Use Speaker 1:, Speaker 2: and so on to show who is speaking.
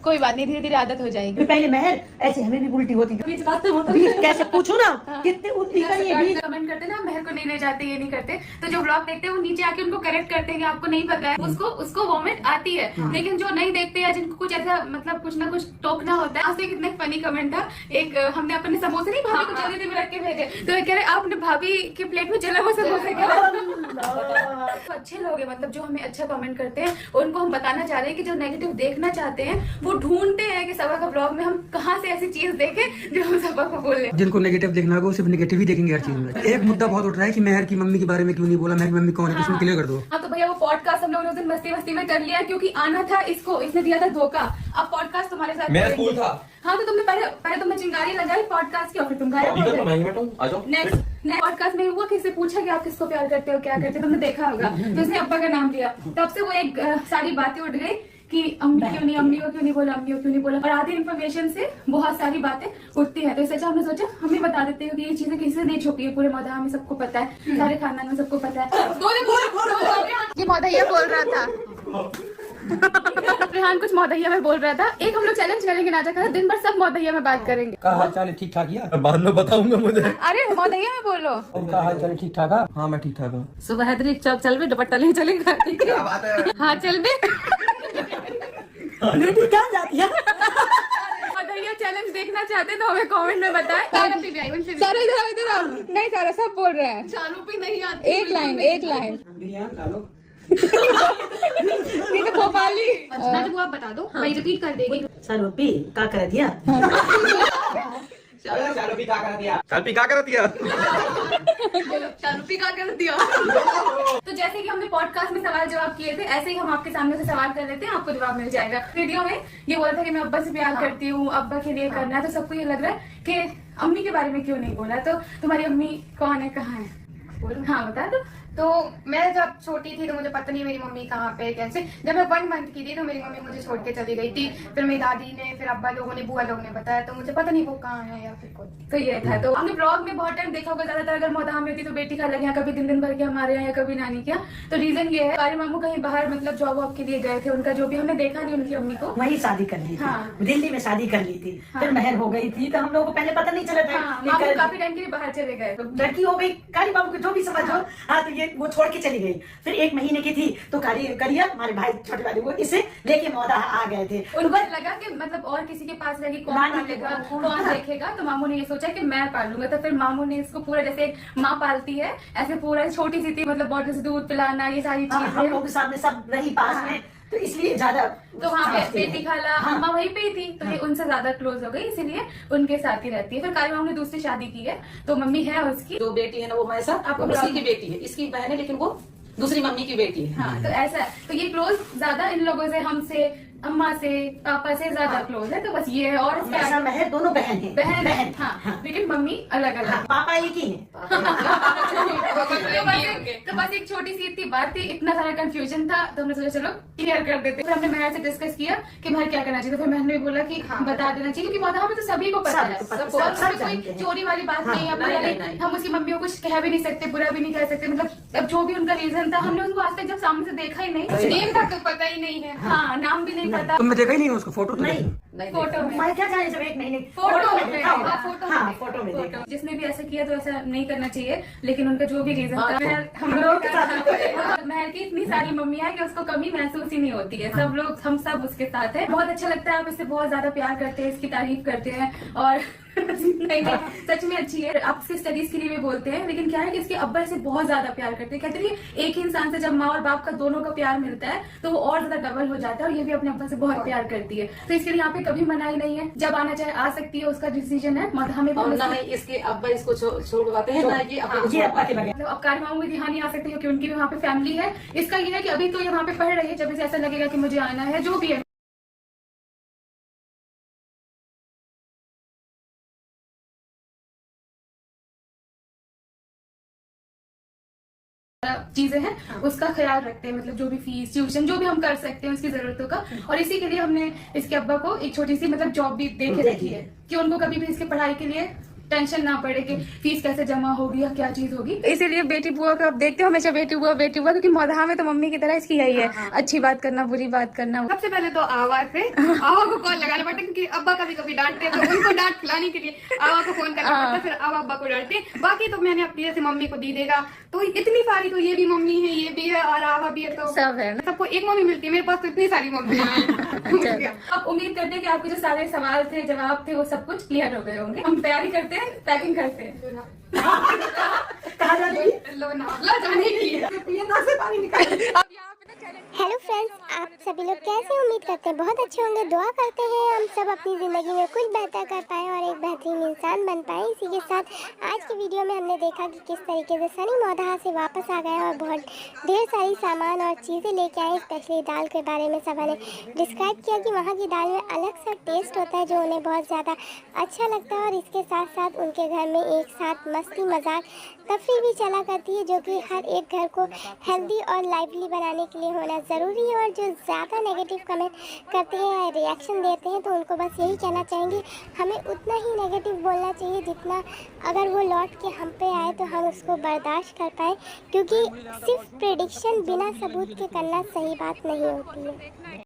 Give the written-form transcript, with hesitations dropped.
Speaker 1: कोई बात नहीं, धीरे धीरे आदत हो जाएगी।
Speaker 2: पहले महर ऐसे हमें भी उल्टी होती थी, कैसे पूछो ना कितने उल्टी का ये भी
Speaker 1: कमेंट करते ना महर को नहीं ले जाते, ये नहीं करते, तो जो ब्लॉग देखते हैं वो नीचे आके उनको करेक्ट करते हैं कि आपको नहीं पता है, उसको वॉमिट आती है। लेकिन जो नहीं देखते या जिनको कुछ ऐसा मतलब कुछ ना कुछ टोकना होता है। आज तो कितने फनी कमेंट था, एक हमने अपने समोसे नहीं भाभी को जल्दी में रख के भेजे, तो कह रहे आपने भाभी की प्लेट में जला हुआ समोसे क्या। तो अच्छे लोग हैं, मतलब जो हमें अच्छा कमेंट करते हैं उनको हम बताना चाह रहे हैं कि जो नेगेटिव देखना चाहते हैं वो ढूंढते हैं कि सबा का ब्लॉग में हम कहाँ से ऐसी चीज देखें जो हम सबा को बोले।
Speaker 3: जिनको नेगेटिव देखना होगा वो सिर्फ नेगेटिव ही देखेंगे हर चीज में। एक मुद्दा बहुत उठ रहा है कि महर की मम्मी के बारे में क्यों नहीं बोला, महर की मम्मी कौन है, इसमें क्लियर कर दो।
Speaker 1: हाँ तो भैया वो पॉडकास्ट हम लोगों ने उस दिन मस्ती मस्ती में कर लिया क्योंकि आना था इसको, इसने दिया था धोखा। अब पॉडकास्ट तुम्हारे साथ
Speaker 4: मेरा स्कूल था।
Speaker 1: हाँ तो तुमने पहले तुमने चिंगारी लगाई पॉडकास्ट की और फिर तुम गायब हो गए। नेक्स्ट पॉडकास्ट में हुआ किससे पूछा कि आप किसको प्यार करते हो, क्या करते हो, तुमने देखा होगा, तो उसने अब्बा का नाम लिया। तब से वो एक सारी बातें उठ गई कि अम्मी क्यों नहीं, अम्मी को क्यों नहीं बोला, अम्मी को क्यों नहीं बोला, और आधी इन्फॉर्मेशन से बहुत सारी बातें उठती है। तो इससे अच्छा हमने सोचा हम ही बता देते हैं कि ये चीजें किसी से नहीं छुपी है, पूरे मौदा में सबको पता है, सारे खानदान में सबको पता है। ये मौदहिया बोल रहा था, रेहान कुछ मौदहिया में बोल रहा था। एक हम लोग चैलेंज करेंगे नाजा का, दिन भर सब मौदहिया में बात करेंगे।
Speaker 3: का हाल चाल है, ठीक ठाक या?
Speaker 4: बाद में बताऊंगा मुझे।
Speaker 1: अरे मौदहिया में बोलो।
Speaker 3: का हाल चाल ठीक ठाक है? हाँ मैं ठीक ठाक हूँ।
Speaker 1: सुबह हैदरी चौक चल भी दुपट्टा नहीं चलेगा, ठीक है? हाँ चल भी।
Speaker 2: क्या जाती है?
Speaker 1: अगर ये चैलेंज देखना चाहते तो हमें कमेंट में बताएं। सारा इधर आओ। नहीं सारा सब बोल रहे हैं, चालू भी नहीं आती। एक लाइन ये तो भोपाली। ना तो आप बता दो, मैं रिपीट कर देगी।
Speaker 2: सरोपी का कर दिया,
Speaker 4: चालू का कर दिया।
Speaker 1: चालू का कर दिया। तो जैसे कि हमने पॉडकास्ट में सवाल जवाब किए थे, ऐसे ही हम आपके सामने से सवाल कर लेते हैं, आपको जवाब मिल जाएगा। वीडियो में ये बोला था कि मैं अब्बा से प्यार करती हूँ, अब्बा के लिए करना है, तो सबको ये लग रहा है कि अम्मी के बारे में क्यों नहीं बोला। तो तुम्हारी अम्मी कौन है, कहाँ है? हाँ बता दो।
Speaker 5: तो मैं जब छोटी थी तो मुझे पता नहीं मेरी मम्मी कहाँ पे कैसे, जब मैं 1 मंथ की थी तो मेरी मम्मी मुझे छोड़ के चली गई थी। फिर मेरी दादी ने, फिर अब्बा लोगों ने, बुआ लोगों ने बताया, तो मुझे पता नहीं वो कहाँ है या फिर कोई।
Speaker 1: तो ये था। तो हमने ब्लॉग में बहुत टाइम देखा होगा, ज्यादातर अगर मौदा में होती तो बेटी खा लगे, कभी दिन भर के हमारे यहाँ या कभी नानी के। तो रीजन ये है कारी मामू कहीं बाहर मतलब जॉब वॉब के लिए गए थे, उनका जो भी हमने देखा नहीं उनकी अम्मी को।
Speaker 2: वही शादी कर ली थी।
Speaker 1: हाँ।
Speaker 2: दिल्ली में शादी कर ली थी। फिर महर हो गई थी, तो हम लोगों को पहले पता नहीं चला था।
Speaker 1: मामू काफी टाइम के लिए बाहर चले गए,
Speaker 2: तो लड़की हो गई, कारी बाबू को जो भी समझो। हाँ तो ये वो छोड़ के चली गई। फिर 1 महीने की थी तो करिया हमारे भाई छोटे वाले वो इसे लेके मौदा आ गए थे।
Speaker 1: उनको लगा कि मतलब और किसी के पास रहेगी, कौन पालेगा, कौन देखेगा, तो मामू ने ये सोचा कि मैं पालूंगा। तो फिर मामू ने इसको पूरा जैसे माँ पालती है ऐसे पूरा छोटी सी थी, मतलब बॉटल से दूध पिलाना, ये सारी चीजें
Speaker 2: हम लोगों के सामने सब रही पास में, तो इसलिए ज्यादा।
Speaker 1: तो वहाँ पे बेटी खाला अम्मा वहीं पे ही थी, तो ये उनसे ज्यादा क्लोज हो गई, इसीलिए उनके साथ ही रहती है। फिर कारी मामू ने दूसरी शादी की है, तो मम्मी है उसकी
Speaker 6: जो बेटी है ना वो मैं सब
Speaker 1: आपको
Speaker 6: उसी की बेटी है, इसकी बहन है, लेकिन वो दूसरी मम्मी की बेटी है।
Speaker 1: हाँ तो ऐसा है। तो ये क्लोज ज्यादा इन लोगों से, हमसे, अम्मा से, पापा से ज्यादा क्लोज है। तो बस ये है। और
Speaker 2: महर दोनों बहन है,
Speaker 1: बहन हाँ, लेकिन मम्मी अलग अलग,
Speaker 2: पापा एक ही है।
Speaker 1: तो बस एक छोटी सी इतनी बात थी, इतना सारा कंफ्यूजन था, तो हमने सोचा चलो क्लियर कर देते। फिर हमने महर से डिस्कस किया कि महर क्या करना चाहिए, तो फिर महर ने भी बोला कि बता देना चाहिए, क्योंकि मौदा में तो सभी को पता है, कोई चोरी वाली बात नहीं है। हम उसकी मम्मी को कुछ कह भी नहीं सकते, बुरा भी नहीं कह सकते, मतलब अब जो भी उनका रीजन था, हमने उनको आज तक जब सामने से देखा ही नहीं, नेम तक तो पता ही नहीं है। हाँ नाम भी नहीं पता।
Speaker 3: तुमने देखा ही नहीं उसको, फोटो तो
Speaker 2: नहीं,
Speaker 1: फोटो में
Speaker 2: मैं क्या जाने, जब 1 महीने
Speaker 1: फोटो में
Speaker 2: देखा होगा।
Speaker 1: फोटो
Speaker 2: हाँ, फोटो में देखा।
Speaker 1: जिसने भी ऐसा किया तो ऐसा नहीं करना चाहिए, लेकिन उनका जो भी रीजन था, हम लोग महर की इतनी सारी मम्मियाँ है कि उसको कमी महसूस ही नहीं होती है। सब लोग, हम सब उसके साथ है। बहुत अच्छा लगता है, आप इससे बहुत ज्यादा प्यार करते हैं, इसकी तारीफ करते हैं। और नहीं सच में अच्छी है। आप इसके स्टडीज के लिए भी बोलते हैं, लेकिन क्या है कि इसके अब्बा से बहुत ज्यादा प्यार करते हैं। कहते हैं एक ही इंसान से जब माँ और बाप का दोनों का प्यार मिलता है तो वो और ज्यादा डबल हो जाता है, और ये भी अपने अब्बा से बहुत प्यार करती है। तो इसके लिए यहाँ पे कभी मनाही नहीं है, जब आना चाहे आ सकती है, उसका डिसीजन है। हमें
Speaker 6: और ना ही इसके अब्बा इसको छोड़वाते हैं, ना कि
Speaker 1: मतलब अब कारी मामू भी यहाँ नहीं आ सकते क्योंकि उनकी भी वहाँ पे फैमिली है। इसका ये है कि अभी तो ये वहाँ पे पढ़ रही है, जब इसे ऐसा लगेगा कि मुझे आना है, जो भी है चीजें हैं उसका ख्याल रखते हैं, मतलब जो भी फीस, ट्यूशन, जो भी हम कर सकते हैं उसकी जरूरतों का। और इसी के लिए हमने इसके अब्बा को एक छोटी सी मतलब जॉब भी दे के रखी है कि उनको कभी भी इसके पढ़ाई के लिए टेंशन ना पड़े कि फीस कैसे जमा होगी या क्या चीज होगी। इसीलिए बेटी बुआ को अब देखते हो हमेशा बेटी बुआ क्योंकि मौधा में तो मम्मी की तरह इसकी यही है, अच्छी बात करना बुरी बात करना।
Speaker 5: सबसे पहले तो आवा से आवा को कॉल लगाना पड़ता है, क्योंकि अब्बा कभी कभी डांटते हैं, तो उनको डांट खिलाने के लिए आवा को फोन करना पड़ता है, फिर आवा अब्बा को डांटते। बाकी तो मैंने अपनी जैसे मम्मी को दी देगा, तो इतनी सारी, तो ये भी मम्मी है, ये भी है और आवा भी है, तो
Speaker 1: सब है ना।
Speaker 5: सबको एक मम्मी मिलती है, मेरे पास तो इतनी सारी मम्मी है।
Speaker 1: अब उम्मीद करते हैं कि आपके जो सारे सवाल थे, जवाब थे, वो सब कुछ क्लियर हो गए होंगे। हम तैयारी करते हैं, पैकिंग करते हैं।
Speaker 2: कहाँ जा रही है?
Speaker 5: लोनावला जाने के लिए
Speaker 2: ये नाक से पानी निकाल।
Speaker 1: अब यहाँ पे ना चैलेंज
Speaker 7: हेलो फ्रेंड्स, आप सभी लोग कैसे? उम्मीद करते हैं बहुत अच्छे होंगे। दुआ करते हैं हम सब अपनी ज़िंदगी में कुछ बेहतर कर पाए और एक बेहतरीन इंसान बन पाए। इसी के साथ आज की वीडियो में हमने देखा कि किस तरीके से सनी मौधा से वापस आ गए और बहुत ढेर सारी सामान और चीज़ें लेके आए। स्पेशली दाल के बारे में सब ने डिस्क्राइब किया कि वहाँ की दाल में अलग सा टेस्ट होता है जो उन्हें बहुत ज़्यादा अच्छा लगता है। और इसके साथ साथ उनके घर में एक साथ मस्ती मजाक तफरीह भी चला करती है, जो कि हर एक घर को हेल्दी और लाइवली बनाने के लिए होना ज़रूरी है। और जो ज़्यादा नेगेटिव कमेंट करते हैं या रिएक्शन देते हैं, तो उनको बस यही कहना चाहेंगे, हमें उतना ही नेगेटिव बोलना चाहिए जितना अगर वो लौट के हम पे आए तो हम उसको बर्दाश्त कर पाए, क्योंकि सिर्फ प्रेडिक्शन बिना सबूत के करना सही बात नहीं होती है।